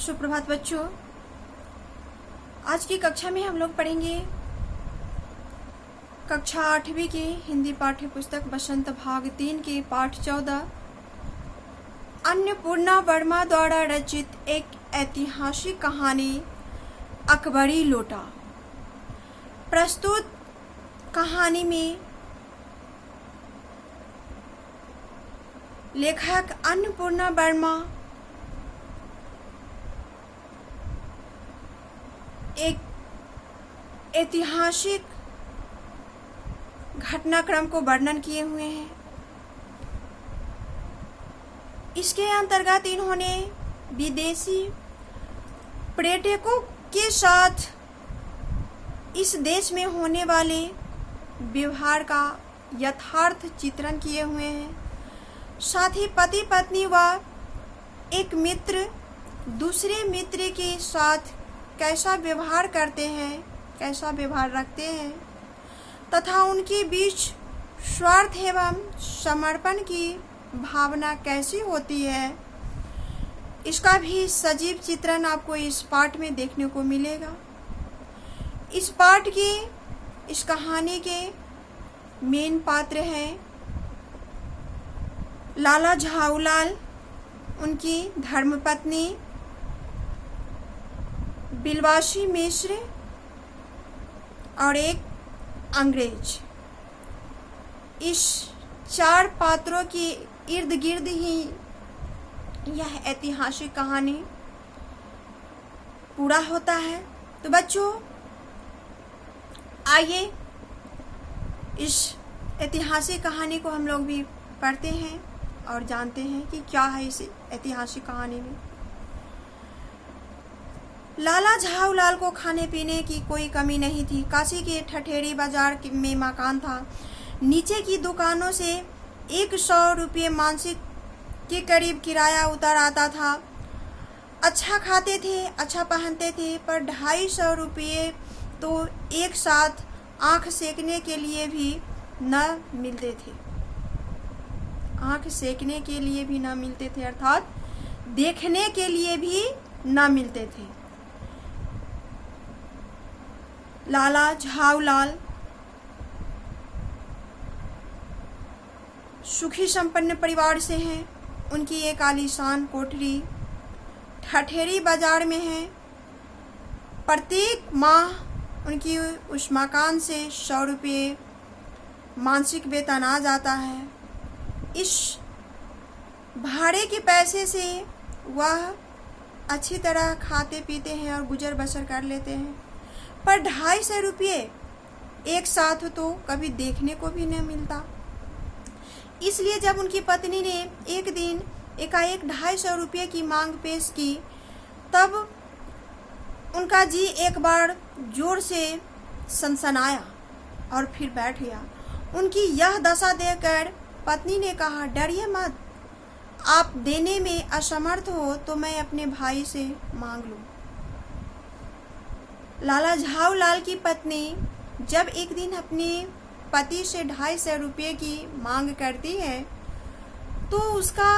सुप्रभात बच्चों। आज की कक्षा में हम लोग पढ़ेंगे कक्षा 8वीं की हिंदी पाठ्य पुस्तक बसंत भाग 3 के पाठ 14 अन्नपूर्णा वर्मा द्वारा रचित एक ऐतिहासिक कहानी अकबरी लोटा। प्रस्तुत कहानी में लेखक अन्नपूर्णा वर्मा एक ऐतिहासिक घटनाक्रम को वर्णन किए हुए हैं। इसके अंतर्गत इन्होंने विदेशी पर्यटकों के साथ इस देश में होने वाले व्यवहार का यथार्थ चित्रण किए हुए हैं। साथ ही पति पत्नी व एक मित्र दूसरे मित्र के साथ कैसा व्यवहार करते हैं, कैसा व्यवहार रखते हैं तथा उनके बीच स्वार्थ एवं समर्पण की भावना कैसी होती है, इसका भी सजीव चित्रण आपको इस पाठ में देखने को मिलेगा। इस पाठ के इस कहानी के मेन पात्र हैं लाला झाऊलाल, उनकी धर्मपत्नी बिलवासी मिश्र और एक अंग्रेज। इस चार पात्रों के इर्द गिर्द ही यह ऐतिहासिक कहानी पूरा होता है। तो बच्चों आइए इस ऐतिहासिक कहानी को हम लोग भी पढ़ते हैं और जानते हैं कि क्या है इस ऐतिहासिक कहानी में। लाला झाऊलाल को खाने पीने की कोई कमी नहीं थी। काशी के ठठेरी बाजार में मकान था। नीचे की दुकानों से 100 रुपये मासिक के करीब किराया उतर आता था। अच्छा खाते थे, अच्छा पहनते थे, पर 250 रुपये तो एक साथ आँख सेकने के लिए भी न मिलते थे। आँख सेकने के लिए भी न मिलते थे, अर्थात देखने के लिए भी न मिलते थे। लाला झाऊलाल सुखी संपन्न परिवार से हैं। उनकी एक आलीशान कोठरी ठठेरी बाजार में है। प्रत्येक माह उनकी उस मकान से 100 रुपये मासिक वेतन आ जाता है। इस भाड़े के पैसे से वह अच्छी तरह खाते पीते हैं और गुजर बसर कर लेते हैं, पर 250 रुपये एक साथ तो कभी देखने को भी नहीं मिलता। इसलिए जब उनकी पत्नी ने एक दिन एकाएक 250 रुपये की मांग पेश की, तब उनका जी एक बार जोर से सनसनाया और फिर बैठ गया। उनकी यह दशा देखकर पत्नी ने कहा, डरिए मत, आप देने में असमर्थ हो तो मैं अपने भाई से मांग लूं। लाला झाऊलाल की पत्नी जब एक दिन अपने पति से 250 रुपये की मांग करती है तो उसका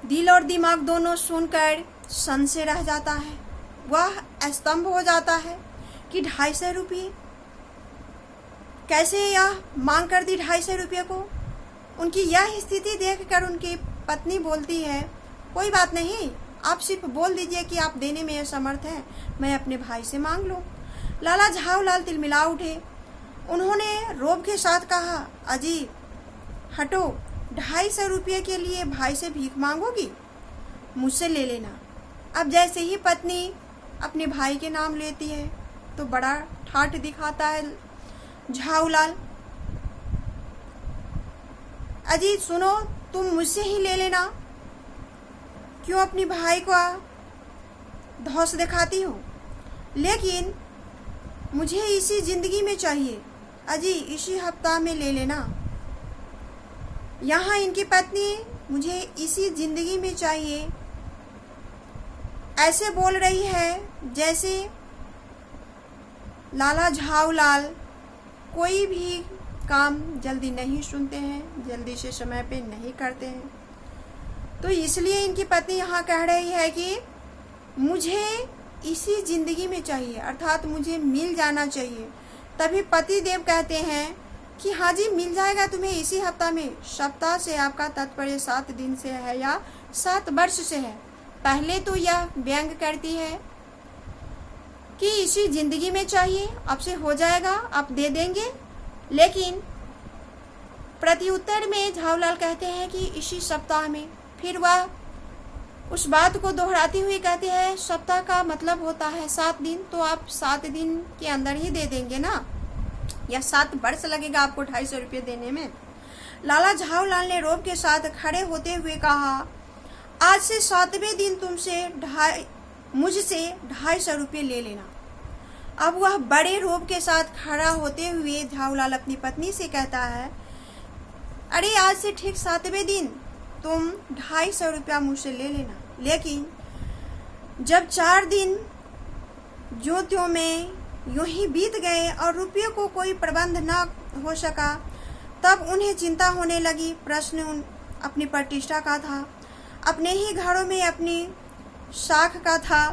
दिल और दिमाग दोनों सुनकर सन से रह जाता है। वह स्तंभ हो जाता है कि 250 रुपये कैसे यह मांग कर दी 250 रुपये को। उनकी यह स्थिति देखकर उनकी पत्नी बोलती है, कोई बात नहीं, आप सिर्फ बोल दीजिए कि आप देने में असमर्थ हैं, मैं अपने भाई से मांग लूं। लाला झाऊलाल तिलमिला उठे। उन्होंने रोब के साथ कहा, अजी हटो, 250 रुपये के लिए भाई से भीख मांगोगी? मुझसे ले लेना। अब जैसे ही पत्नी अपने भाई के नाम लेती है तो बड़ा ठाठ दिखाता है झाऊलाल। अजी सुनो, तुम मुझसे ही ले लेना, क्यों अपनी भाई का धौंस दिखाती हो? लेकिन मुझे इसी जिंदगी में चाहिए, अजी इसी हफ्ता में ले लेना। यहाँ इनकी पत्नी मुझे इसी जिंदगी में चाहिए ऐसे बोल रही है जैसे लाला झाऊलाल कोई भी काम जल्दी नहीं सुनते हैं, जल्दी से समय पे नहीं करते हैं। तो इसलिए इनकी पत्नी यहाँ कह रही है कि मुझे इसी जिंदगी में चाहिए, अर्थात मुझे मिल जाना चाहिए। तभी पति देव कहते हैं कि हाँ जी मिल जाएगा तुम्हें इसी हफ्ता में। सप्ताह से आपका तात्पर्य 7 दिन से है या 7 वर्ष से है। पहले तो यह व्यंग करती है कि इसी जिंदगी में चाहिए, अब से हो जाएगा, आप दे देंगे। लेकिन प्रत्युत्तर में झाऊलाल कहते हैं कि इसी सप्ताह में। फिर वह उस बात को दोहराती हुई कहती है सप्ताह का मतलब होता है 7 दिन, तो आप 7 दिन के अंदर ही दे देंगे ना, या 7 वर्ष लगेगा आपको 250 रुपये देने में। लाला झाऊलाल ने रोब के साथ खड़े होते हुए कहा, आज से 7वें दिन मुझसे 250 रुपये ले लेना। अब वह बड़े रोब के साथ खड़ा होते हुए झाऊलाल अपनी पत्नी से कहता है, अरे आज से ठीक 7वें दिन तुम 250 रुपया मुझसे ले लेना। लेकिन जब 4 दिन जो त्यों में यूं ही बीत गए और रुपये को कोई प्रबंध न हो सका, तब उन्हें चिंता होने लगी। प्रश्न अपनी प्रतिष्ठा का था, अपने ही घरों में अपनी साख का था,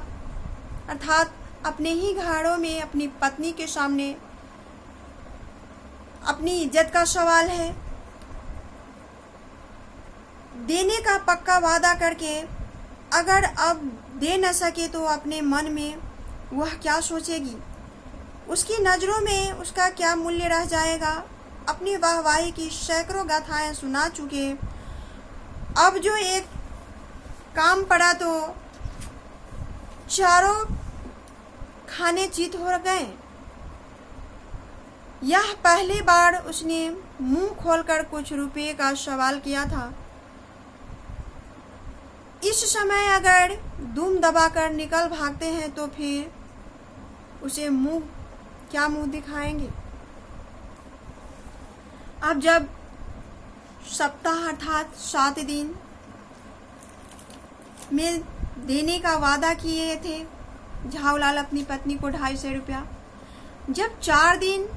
अर्थात अपने ही घरों में अपनी पत्नी के सामने अपनी इज्जत का सवाल है। देने का पक्का वादा करके अगर अब दे न सके तो अपने मन में वह क्या सोचेगी, उसकी नज़रों में उसका क्या मूल्य रह जाएगा। अपनी वाहवाही की सैकड़ों गाथाएं सुना चुके, अब जो एक काम पड़ा तो चारों खाने चित हो गए। यह पहली बार उसने मुंह खोलकर कुछ रुपये का सवाल किया था। इस समय अगर दुम दबाकर निकल भागते हैं तो फिर उसे क्या मुंह दिखाएंगे। अब जब सप्ताह अर्थात 7 दिन में देने का वादा किए थे झाऊलाल अपनी पत्नी को 250 रुपया, जब 4 दिन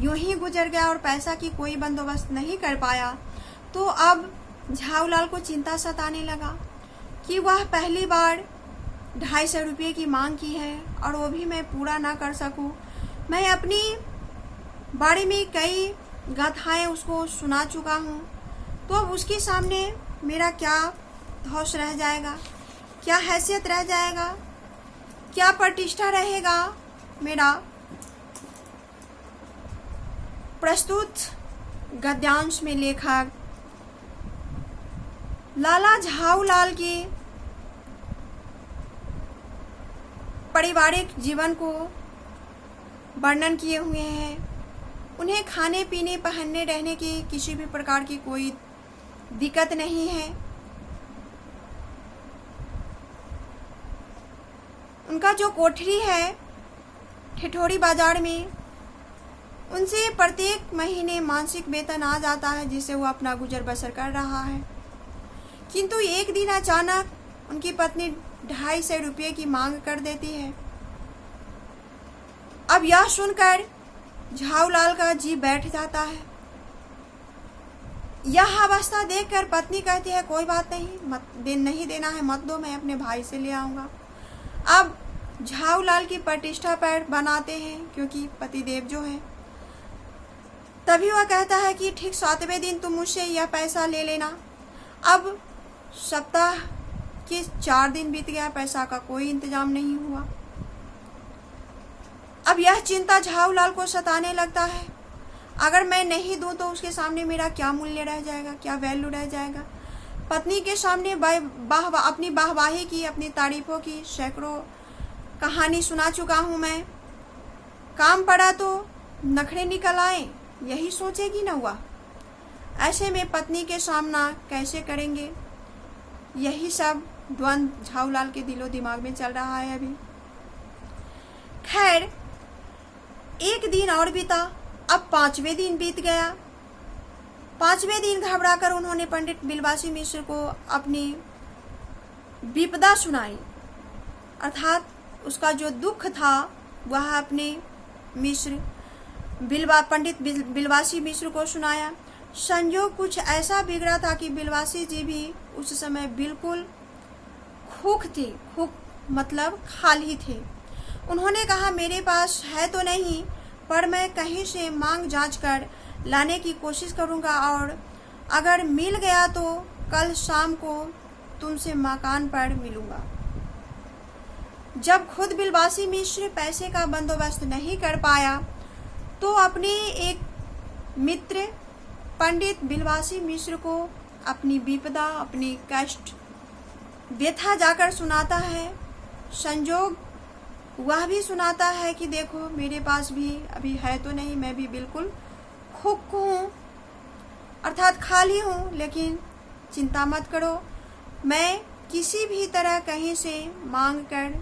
यूं ही गुजर गया और पैसा की कोई बंदोबस्त नहीं कर पाया, तो अब झाऊलाल को चिंता सताने लगा कि वह पहली बार 250 रुपये की मांग की है और वो भी मैं पूरा ना कर सकूं। मैं अपनी बारे में कई गाथाएं उसको सुना चुका हूं, तो अब उसके सामने मेरा क्या धौस रह जाएगा, क्या हैसियत रह जाएगा, क्या प्रतिष्ठा रहेगा मेरा। प्रस्तुत गद्यांश में लेखक लाला झाऊलाल के पारिवारिक जीवन को वर्णन किए हुए हैं। उन्हें खाने पीने पहनने रहने की किसी भी प्रकार की कोई दिक्कत नहीं है। उनका जो कोठरी है ठिठोरी बाजार में, उनसे प्रत्येक महीने मासिक वेतन आ जाता है जिससे वो अपना गुजर बसर कर रहा है। किंतु एक दिन अचानक उनकी पत्नी 250 रुपये की मांग कर देती है। अब यह सुनकर झाऊलाल का जी बैठ जाता है। यह अवस्था देखकर पत्नी कहती है कोई बात नहीं, नहीं देना है मत दो, मैं अपने भाई से ले आऊंगा। अब झाऊलाल की प्रतिष्ठा पर बनाते हैं क्योंकि पतिदेव जो है। तभी वह कहता है कि ठीक 7वें दिन तुम मुझसे यह पैसा ले लेना। अब सप्ताह के 4 दिन बीत गया, पैसा का कोई इंतजाम नहीं हुआ। अब यह चिंता झाऊलाल को सताने लगता है, अगर मैं नहीं दूं तो उसके सामने मेरा क्या मूल्य रह जाएगा, क्या वैल्यू रह जाएगा। पत्नी के सामने अपनी वाहवाही की, अपनी तारीफों की सैकड़ों कहानी सुना चुका हूं मैं। काम पड़ा तो नखरे निकल आए, यही सोचेगी न हुआ। ऐसे में पत्नी के सामना कैसे करेंगे, यही सब द्वंद्व झाऊलाल के दिलो दिमाग में चल रहा है अभी। खैर एक दिन और बीता, अब 5वें दिन बीत गया। 5वें दिन घबराकर उन्होंने पंडित बिलवासी मिश्र को अपनी विपदा सुनाई, अर्थात उसका जो दुख था वह अपने पंडित बिलवासी मिश्र को सुनाया। संयोग कुछ ऐसा बिगड़ा था कि बिलवासी जी भी उस समय बिल्कुल खूक थे। खूक मतलब खाली थे। उन्होंने कहा, मेरे पास है तो नहीं, पर मैं कहीं से मांग जांच कर लाने की कोशिश करूंगा, और अगर मिल गया तो कल शाम को तुमसे मकान पर मिलूंगा। जब खुद बिलवासी मिश्र पैसे का बंदोबस्त नहीं कर पाया तो अपने एक मित्र पंडित बिलवासी मिश्र को अपनी विपदा, अपनी कष्ट, व्यथा जाकर सुनाता है। संयोग वह भी सुनाता है कि देखो, मेरे पास भी अभी है तो नहीं, मैं भी बिल्कुल खूक हूँ, अर्थात खाली हूँ, लेकिन चिंता मत करो, मैं किसी भी तरह कहीं से मांग कर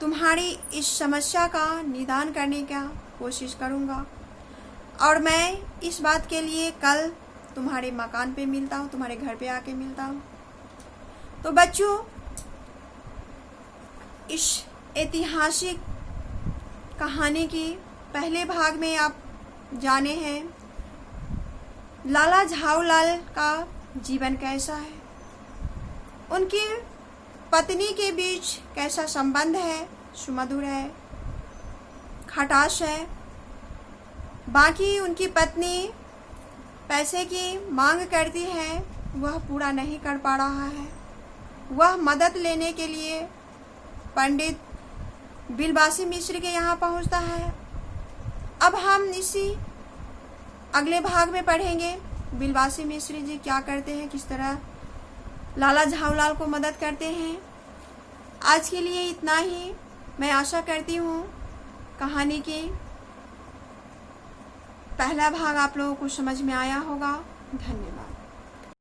तुम्हारी इस समस्या का निदान करने का कोशिश करूँगा, और मैं इस बात के लिए कल तुम्हारे मकान पे मिलता हूँ, तुम्हारे घर पे आके मिलता हूँ। तो बच्चों, इस ऐतिहासिक कहानी की पहले भाग में आप जाने हैं लाला झाऊलाल का जीवन कैसा है, उनकी पत्नी के बीच कैसा संबंध है, सुमधुर है, खटाश है। बाकी उनकी पत्नी पैसे की मांग करती है, वह पूरा नहीं कर पा रहा है। वह मदद लेने के लिए पंडित बिलवासी मिश्र के यहाँ पहुँचता है। अब हम इसी अगले भाग में पढ़ेंगे बिलवासी मिश्र जी क्या करते हैं, किस तरह लाला झाऊलाल को मदद करते हैं। आज के लिए इतना ही। मैं आशा करती हूँ कहानी की पहला भाग आप लोगों को समझ में आया होगा। धन्यवाद।